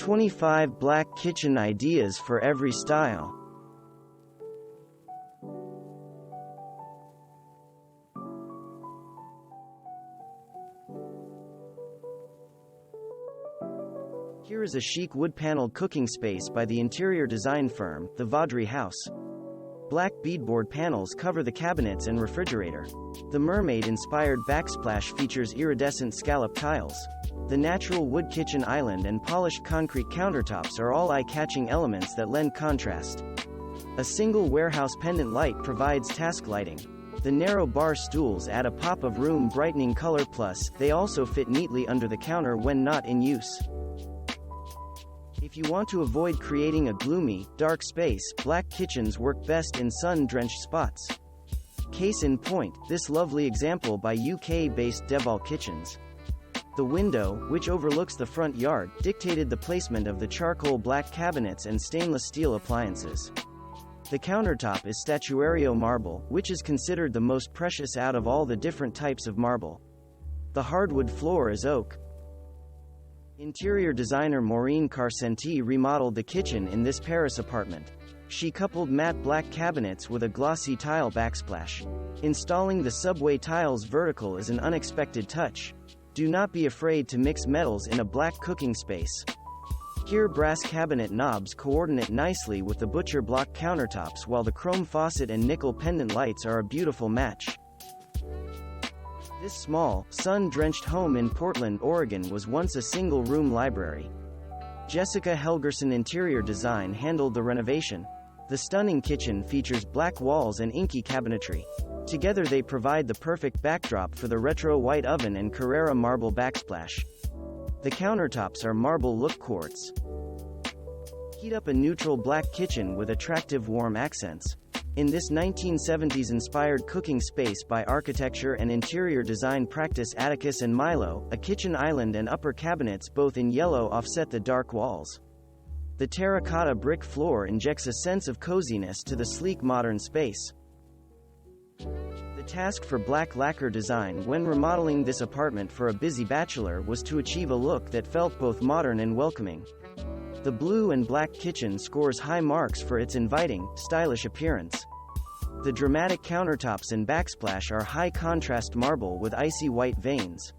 25 black kitchen ideas for every style. Here is a chic wood-paneled cooking space by the interior design firm, the Vaudry House. Black beadboard panels cover the cabinets and refrigerator. The mermaid-inspired backsplash features iridescent scallop tiles. The natural wood kitchen island and polished concrete countertops are all eye-catching elements that lend contrast. A single warehouse pendant light provides task lighting. The narrow bar stools add a pop of room-brightening color, plus, they also fit neatly under the counter when not in use. If you want to avoid creating a gloomy, dark space, black kitchens work best in sun-drenched spots. Case in point, this lovely example by UK-based Deval Kitchens. The window, which overlooks the front yard, dictated the placement of the charcoal black cabinets and stainless steel appliances. The countertop is statuario marble, which is considered the most precious out of all the different types of marble. The hardwood floor is oak. Interior designer Maureen Carcenti remodeled the kitchen in this Paris apartment. She coupled matte black cabinets with a glossy tile backsplash. Installing the subway tiles vertical is an unexpected touch. Do not be afraid to mix metals in a black cooking space. Here brass cabinet knobs coordinate nicely with the butcher block countertops, while the chrome faucet and nickel pendant lights are a beautiful match. This small, sun-drenched home in Portland, Oregon was once a single-room library. Jessica Helgerson Interior Design handled the renovation. The stunning kitchen features black walls and inky cabinetry. Together they provide the perfect backdrop for the retro white oven and Carrara marble backsplash. The countertops are marble look quartz. Heat up a neutral black kitchen with attractive warm accents. In this 1970s-inspired cooking space by architecture and interior design practice Atticus and Milo, a kitchen island and upper cabinets both in yellow offset the dark walls. The terracotta brick floor injects a sense of coziness to the sleek modern space. The task for Black Lacquer Design when remodeling this apartment for a busy bachelor was to achieve a look that felt both modern and welcoming. The blue and black kitchen scores high marks for its inviting, stylish appearance. The dramatic countertops and backsplash are high-contrast marble with icy white veins.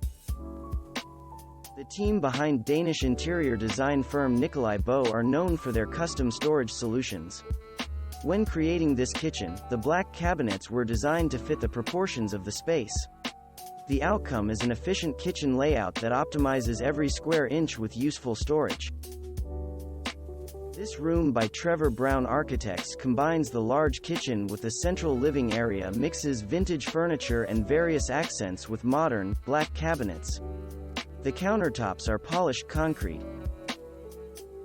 The team behind Danish interior design firm Nikolai Boe are known for their custom storage solutions. When creating this kitchen, the black cabinets were designed to fit the proportions of the space. The outcome is an efficient kitchen layout that optimizes every square inch with useful storage. This room by Trevor Brown Architects combines the large kitchen with the central living area, mixes vintage furniture and various accents with modern, black cabinets. The countertops are polished concrete.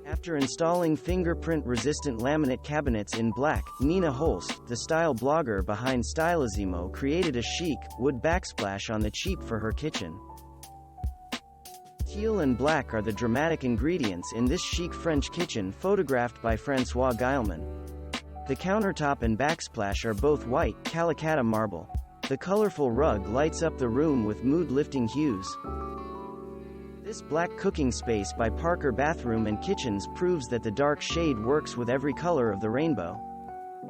After installing fingerprint-resistant laminate cabinets in black, Nina Holst, the style blogger behind Stylissimo, created a chic, wood backsplash on the cheap for her kitchen. Teal and black are the dramatic ingredients in this chic French kitchen photographed by François Guillemin. The countertop and backsplash are both white, Calacatta marble. The colorful rug lights up the room with mood-lifting hues. This black cooking space by Parker Bathroom and Kitchens proves that the dark shade works with every color of the rainbow.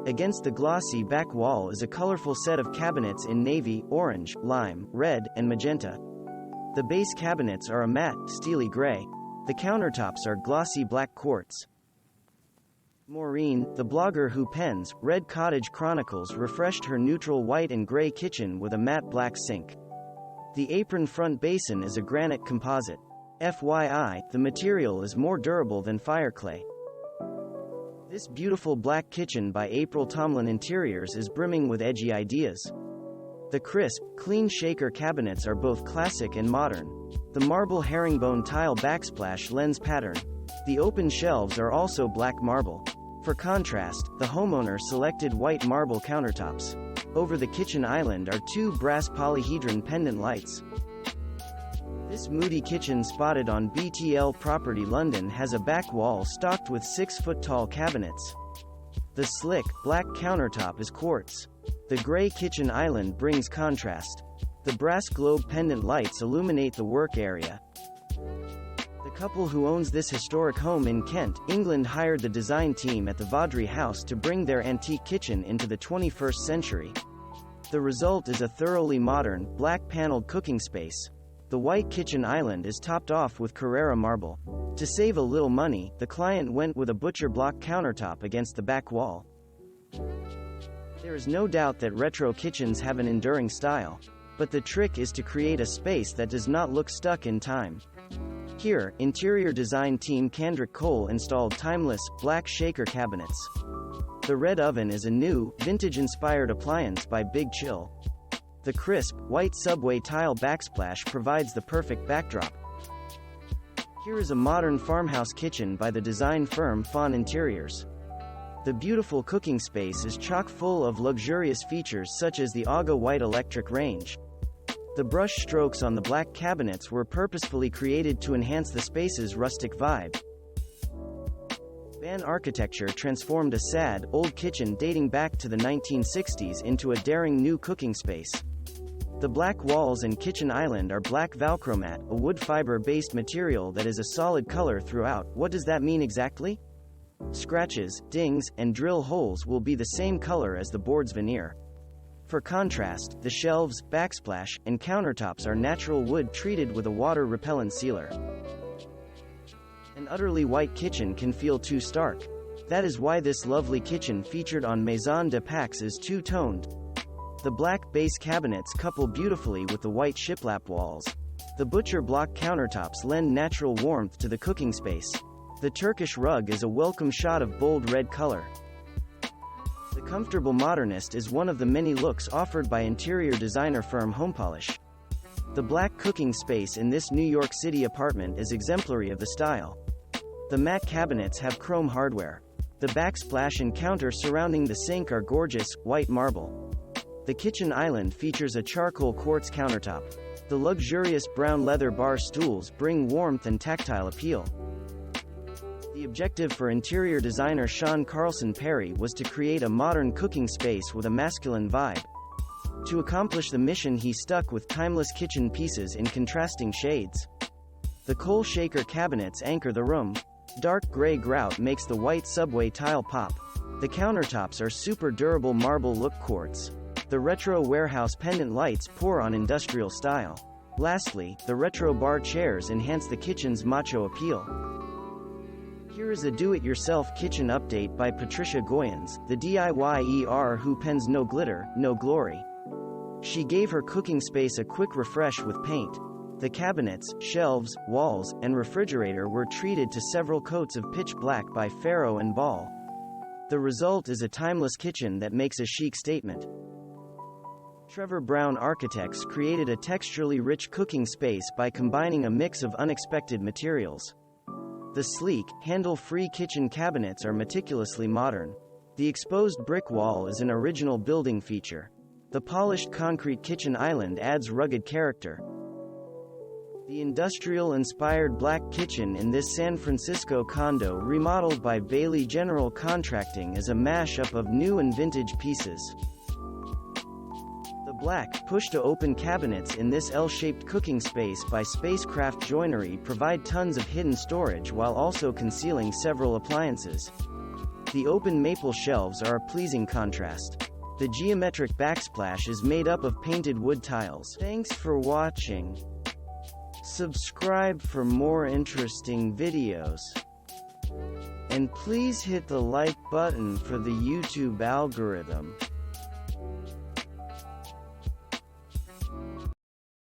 Against the glossy back wall is a colorful set of cabinets in navy, orange, lime, red, and magenta. The base cabinets are a matte, steely gray. The countertops are glossy black quartz. Maureen, the blogger who pens Red Cottage Chronicles, refreshed her neutral white and gray kitchen with a matte black sink. The apron front basin is a granite composite. FYI, the material is more durable than fireclay. This beautiful black kitchen by April Tomlin Interiors is brimming with edgy ideas. The crisp, clean shaker cabinets are both classic and modern. The marble herringbone tile backsplash lends pattern. The open shelves are also black marble. For contrast, the homeowner selected white marble countertops. Over the kitchen island are two brass polyhedron pendant lights. This moody kitchen spotted on BTL Property London has a back wall stocked with 6-foot-tall cabinets. The slick, black countertop is quartz. The gray kitchen island brings contrast. The brass globe pendant lights illuminate the work area. The Couple who owns this historic home in Kent, England hired the design team at the Vaudrey House to bring their antique kitchen into the 21st century. The result is a thoroughly modern, black-paneled cooking space. The white kitchen island is topped off with Carrara marble. To save a little money, the client went with a butcher block countertop against the back wall. There is no doubt that retro kitchens have an enduring style. But the trick is to create a space that does not look stuck in time. Here, interior design team Candrick Cole installed timeless, black shaker cabinets. The red oven is a new, vintage-inspired appliance by Big Chill. The crisp, white subway tile backsplash provides the perfect backdrop. Here is a modern farmhouse kitchen by the design firm Fawn Interiors. The beautiful cooking space is chock full of luxurious features such as the Aga white electric range. The brush strokes on the black cabinets were purposefully created to enhance the space's rustic vibe. Van architecture transformed a sad, old kitchen dating back to the 1960s into a daring new cooking space. The black walls and kitchen island are black Valchromat, a wood fiber-based material that is a solid color throughout. What does that mean exactly? Scratches, dings, and drill holes will be the same color as the board's veneer. For contrast, the shelves, backsplash, and countertops are natural wood treated with a water-repellent sealer. An utterly white kitchen can feel too stark. That is why this lovely kitchen featured on Maison de Pax is two-toned. The black base cabinets couple beautifully with the white shiplap walls. The butcher block countertops lend natural warmth to the cooking space. The Turkish rug is a welcome shot of bold red color. The comfortable modernist is one of the many looks offered by interior designer firm Homepolish. The black cooking space in this New York City apartment is exemplary of the style. The matte cabinets have chrome hardware. The backsplash and counter surrounding the sink are gorgeous, white marble. The kitchen island features a charcoal quartz countertop. The luxurious brown leather bar stools bring warmth and tactile appeal. The objective for interior designer Sean Carlson Perry was to create a modern cooking space with a masculine vibe. To accomplish the mission, he stuck with timeless kitchen pieces in contrasting shades. The coal shaker cabinets anchor the room. Dark gray grout makes the white subway tile pop. The countertops are super durable marble look quartz. The retro warehouse pendant lights pour on industrial style. Lastly, the retro bar chairs enhance the kitchen's macho appeal. Here is a do-it-yourself kitchen update by Patricia Goyens, the DIYer who pens no glitter, no glory. She gave her cooking space a quick refresh with paint. The cabinets, shelves, walls, and refrigerator were treated to several coats of pitch black by Farrow and Ball. The result is a timeless kitchen that makes a chic statement. Trevor Brown Architects created a texturally rich cooking space by combining a mix of unexpected materials. The sleek, handle-free kitchen cabinets are meticulously modern. The exposed brick wall is an original building feature. The polished concrete kitchen island adds rugged character. The industrial-inspired black kitchen in this San Francisco condo remodeled by Bailey General Contracting is a mashup of new and vintage pieces. The black, push-to-open cabinets in this L-shaped cooking space by Spacecraft Joinery provide tons of hidden storage while also concealing several appliances. The open maple shelves are a pleasing contrast. The geometric backsplash is made up of painted wood tiles. Thanks for watching. Subscribe for more interesting videos. And please hit the like button for the YouTube algorithm.